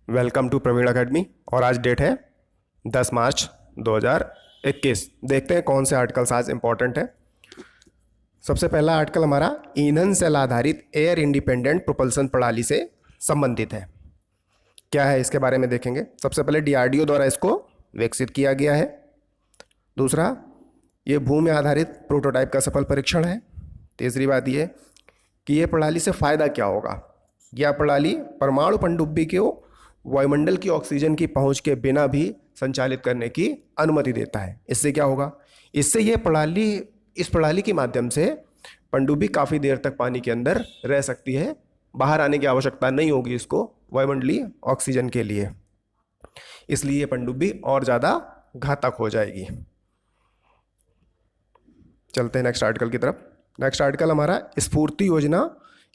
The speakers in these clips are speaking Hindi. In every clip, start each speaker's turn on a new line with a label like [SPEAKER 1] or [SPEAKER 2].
[SPEAKER 1] Welcome to Praveen academy. और आज डेट है 10 मार्च 2021। देखते हैं कौन से आर्टिकल्स आज इंपॉर्टेंट है। सबसे पहला आर्टिकल हमारा ईंधन सेल आधारित एयर इंडिपेंडेंट प्रोपल्सन प्रणाली से संबंधित है। क्या है इसके बारे में देखेंगे। सबसे पहले डीआरडीओ द्वारा इसको विकसित किया गया है। दूसरा, ये भूमि आधारित प्रोटोटाइप का सफल परीक्षण है। तीसरी बात ये कि ये प्रणाली से फ़ायदा क्या होगा। यह प्रणाली परमाणु पनडुब्बी को वायुमंडल की ऑक्सीजन की पहुंच के बिना भी संचालित करने की अनुमति देता है। इससे क्या होगा, इससे इस प्रणाली के माध्यम से पनडुब्बी काफ़ी देर तक पानी के अंदर रह सकती है। बाहर आने की आवश्यकता नहीं होगी इसको वायुमंडलीय ऑक्सीजन के लिए। इसलिए ये पनडुब्बी और ज़्यादा घातक हो जाएगी। चलते हैं नेक्स्ट आर्टिकल की तरफ। नेक्स्ट आर्टिकल हमारा स्फूर्ति योजना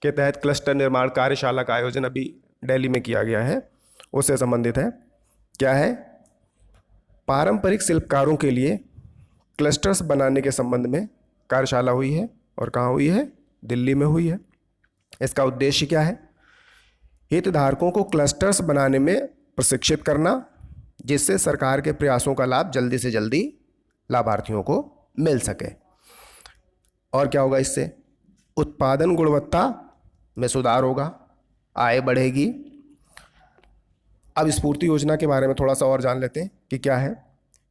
[SPEAKER 1] के तहत क्लस्टर निर्माण कार्यशाला का आयोजन अभी दिल्ली में किया गया है, उससे संबंधित है। क्या है, पारंपरिक शिल्पकारों के लिए क्लस्टर्स बनाने के संबंध में कार्यशाला हुई है। और कहाँ हुई है? दिल्ली में हुई है। इसका उद्देश्य क्या है? हितधारकों को क्लस्टर्स बनाने में प्रशिक्षित करना, जिससे सरकार के प्रयासों का लाभ जल्दी से जल्दी लाभार्थियों को मिल सके। और क्या होगा इससे? उत्पादन गुणवत्ता में सुधार होगा, आय बढ़ेगी। अब स्फूर्ति योजना के बारे में थोड़ा सा और जान लेते हैं कि क्या है।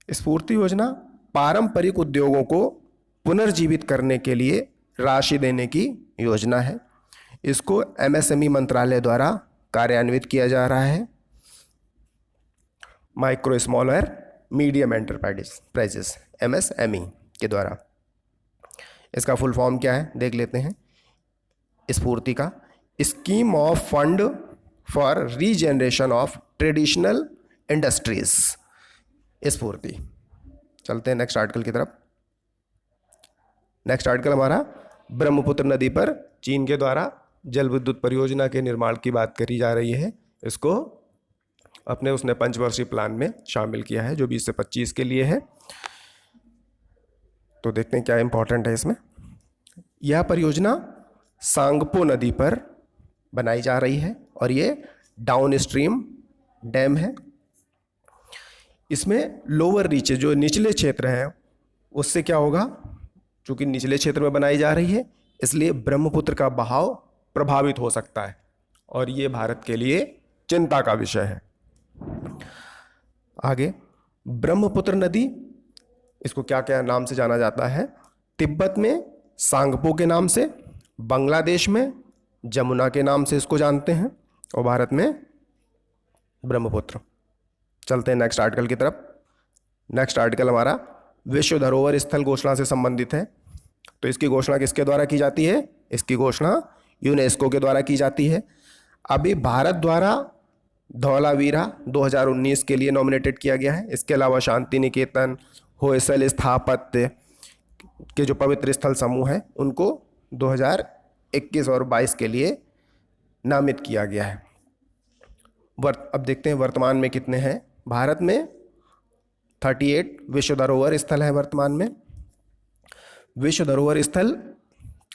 [SPEAKER 1] स्फूर्ति योजना पारंपरिक उद्योगों को पुनर्जीवित करने के लिए राशि देने की योजना है। इसको एमएसएमई मंत्रालय द्वारा कार्यान्वित किया जा रहा है, माइक्रो स्मॉल और मीडियम एंटरप्राइजेस एमएसएमई के द्वारा। इसका फुल फॉर्म क्या है देख लेते हैं। स्फूर्ति का scheme of fund for regeneration of traditional industries, स्फूर्ति। चलते हैं नेक्स्ट आर्टिकल की तरफ। नेक्स्ट आर्टिकल हमारा ब्रह्मपुत्र नदी पर चीन के द्वारा जल विद्युत परियोजना के निर्माण की बात करी जा रही है। इसको अपने उसने पंचवर्षीय प्लान में शामिल किया है जो 20 से 25 के लिए है। तो देखते हैं क्या इंपॉर्टेंट है इसमें। यह परियोजना सांगपो नदी पर बनाई जा रही है और ये डाउन स्ट्रीम डैम है। इसमें लोअर रीचेज जो निचले क्षेत्र हैं उससे क्या होगा, चूंकि निचले क्षेत्र में बनाई जा रही है इसलिए ब्रह्मपुत्र का बहाव प्रभावित हो सकता है और ये भारत के लिए चिंता का विषय है। आगे, ब्रह्मपुत्र नदी, इसको क्या क्या नाम से जाना जाता है? तिब्बत में सांगपो के नाम से, बांग्लादेश में जमुना के नाम से इसको जानते हैं और भारत में ब्रह्मपुत्र। चलते हैं नेक्स्ट आर्टिकल की तरफ। नेक्स्ट आर्टिकल हमारा विश्व धरोहर स्थल घोषणा से संबंधित है। तो इसकी घोषणा किसके द्वारा की जाती है? इसकी घोषणा यूनेस्को के द्वारा की जाती है। अभी भारत द्वारा धौलावीरा 2019 के लिए नॉमिनेटेड किया गया है। इसके अलावा शांति निकेतन, होयसल स्थापत्य के जो पवित्र स्थल समूह हैं उनको 2021 और 22 के लिए नामित किया गया है। अब देखते हैं वर्तमान में कितने हैं। भारत में 38 विश्व धरोहर स्थल है वर्तमान में। विश्व धरोहर स्थल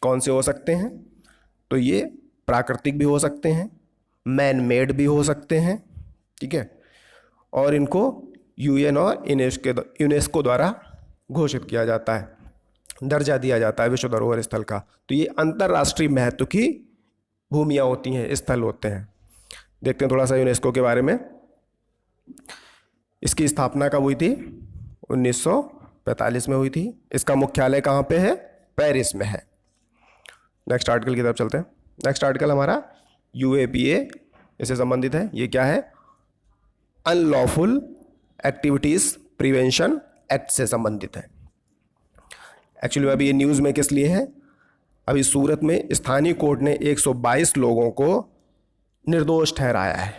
[SPEAKER 1] कौन से हो सकते हैं? तो ये प्राकृतिक भी हो सकते हैं, मैन मेड भी हो सकते हैं, ठीक है। और इनको यूएन और यूनेस्को द्वारा घोषित किया जाता है, दर्जा दिया जाता है विश्व धरोहर स्थल का। तो ये अंतर्राष्ट्रीय महत्व की भूमियाँ होती हैं, स्थल होते हैं। देखते हैं थोड़ा सा यूनेस्को के बारे में। इसकी स्थापना कब हुई थी? 1945 में हुई थी। इसका मुख्यालय कहाँ पे है? पेरिस में है। नेक्स्ट आर्टिकल की तरफ चलते हैं। नेक्स्ट आर्टिकल हमारा यूएपीए इससे संबंधित है। ये क्या है? अनलॉफुल एक्टिविटीज प्रिवेंशन एक्ट से संबंधित है। एक्चुअली अभी ये न्यूज़ में किस लिए है? अभी सूरत में स्थानीय कोर्ट ने 122 लोगों को निर्दोष ठहराया है,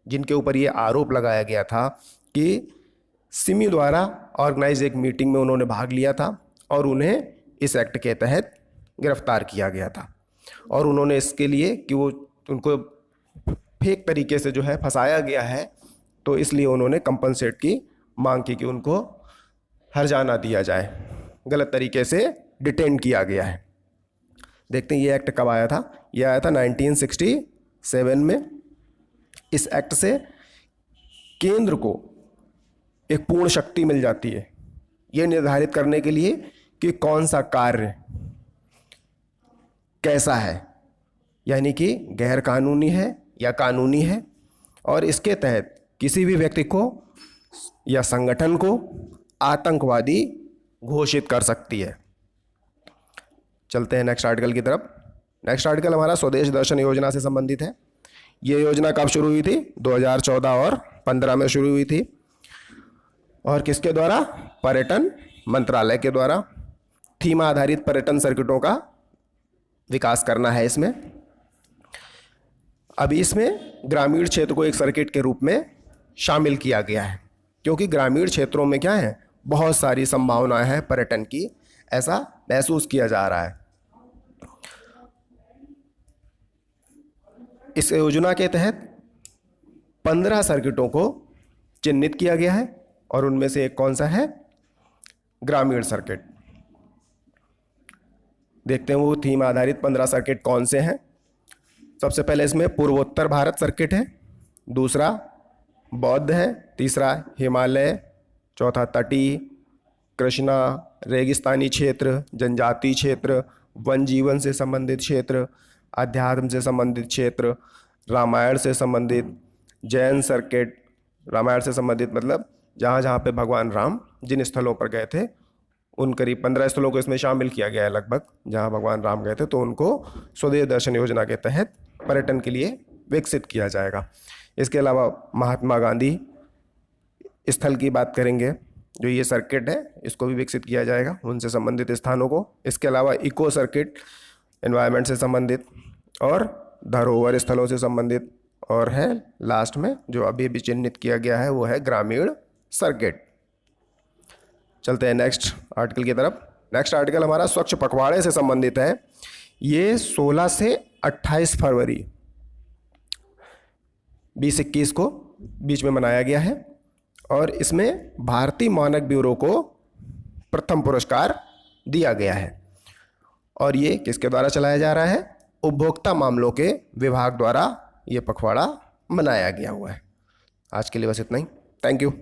[SPEAKER 1] जिनके ऊपर ये आरोप लगाया गया था कि सिमी द्वारा ऑर्गेनाइज एक मीटिंग में उन्होंने भाग लिया था और उन्हें इस एक्ट के तहत गिरफ्तार किया गया था। और उन्होंने इसके लिए कि वो उनको फेक तरीके से जो है फंसाया गया है, तो इसलिए उन्होंने कंपनसेट की मांग की कि उनको हर्जाना दिया जाए। गलत तरीके से डिटेन किया गया है। देखते हैं ये एक्ट कब आया था। ये आया था 1967 में। इस एक्ट से केंद्र को एक पूर्ण शक्ति मिल जाती है ये निर्धारित करने के लिए कि कौन सा कार्य कैसा है, यानी कि गैर कानूनी है या कानूनी है, और इसके तहत किसी भी व्यक्ति को या संगठन को आतंकवादी घोषित कर सकती है। चलते हैं नेक्स्ट आर्टिकल की तरफ। नेक्स्ट आर्टिकल हमारा स्वदेश दर्शन योजना से संबंधित है। ये योजना कब शुरू हुई थी? 2014 और 15 में शुरू हुई थी, और किसके द्वारा? पर्यटन मंत्रालय के द्वारा। थीम आधारित पर्यटन सर्किटों का विकास करना है इसमें। अभी इसमें ग्रामीण क्षेत्र को एक सर्किट के रूप में शामिल किया गया है, क्योंकि ग्रामीण क्षेत्रों में क्या है, बहुत सारी संभावनाएं हैं पर्यटन की, ऐसा महसूस किया जा रहा है। इस योजना के तहत 15 सर्किटों को चिन्हित किया गया है, और उनमें से एक कौन सा है? ग्रामीण सर्किट। देखते हैं वो थीम आधारित 15 सर्किट कौन से हैं। सबसे पहले इसमें पूर्वोत्तर भारत सर्किट है, दूसरा बौद्ध है, तीसरा हिमालय, चौथा तटीय, कृष्णा, रेगिस्तानी क्षेत्र, जनजातीय क्षेत्र, वन जीवन से संबंधित क्षेत्र, अध्यात्म से संबंधित क्षेत्र, रामायण से संबंधित, जैन सर्किट। रामायण से संबंधित मतलब जहाँ जहाँ पे भगवान राम जिन स्थलों पर गए थे, उन करीब 15 स्थलों को इसमें शामिल किया गया है लगभग, जहाँ भगवान राम गए थे, तो उनको स्वदेश दर्शन योजना के तहत पर्यटन के लिए विकसित किया जाएगा। इसके अलावा महात्मा गांधी स्थल की बात करेंगे, जो ये सर्किट है इसको भी विकसित किया जाएगा, उनसे संबंधित स्थानों को। इसके अलावा इको सर्किट एनवायरनमेंट से संबंधित और धरोहर स्थलों से संबंधित, और है लास्ट में जो अभी भी चिन्हित किया गया है वो है ग्रामीण सर्किट। चलते हैं नेक्स्ट आर्टिकल की तरफ। नेक्स्ट आर्टिकल हमारा स्वच्छ पखवाड़े से संबंधित है। ये 16 से 28 फरवरी 2021 को बीच में मनाया गया है, और इसमें भारतीय मानक ब्यूरो को प्रथम पुरस्कार दिया गया है। और ये किसके द्वारा चलाया जा रहा है? उपभोक्ता मामलों के विभाग द्वारा ये पखवाड़ा मनाया गया हुआ है। आज के लिए बस इतना ही। Thank you.